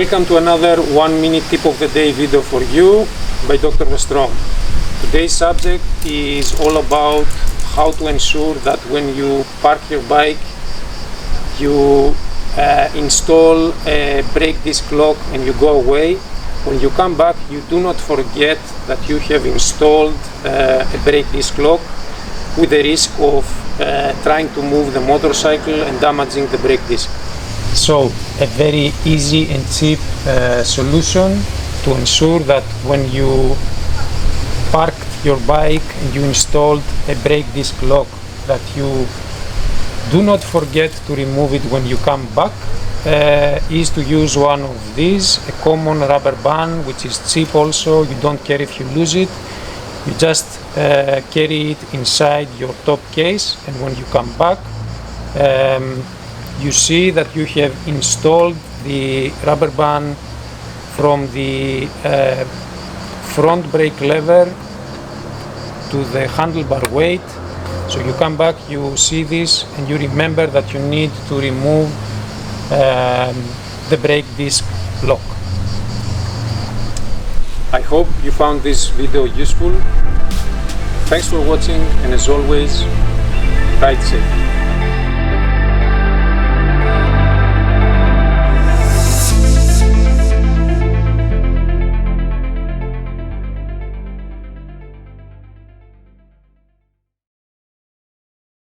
Welcome to another 1 minute tip of the day video for you by Dr. Vstrom. Today's subject is all about how to ensure that when you park your bike you install a brake disc lock and you go away. When you come back, you do not forget that you have installed a brake disc lock, with the risk of trying to move the motorcycle and damaging the brake disc. So a very easy and cheap solution to ensure that when you parked your bike and you installed a brake disc lock, that you do not forget to remove it when you come back, is to use one of these, a common rubber band, which is cheap also. You don't care if you lose it, you just carry it inside your top case, and when you come back you see that you have installed the rubber band from the front brake lever to the handlebar weight. So you come back, you see this, and you remember that you need to remove the brake disc lock. I hope you found this video useful. Thanks for watching, and as always, ride safe.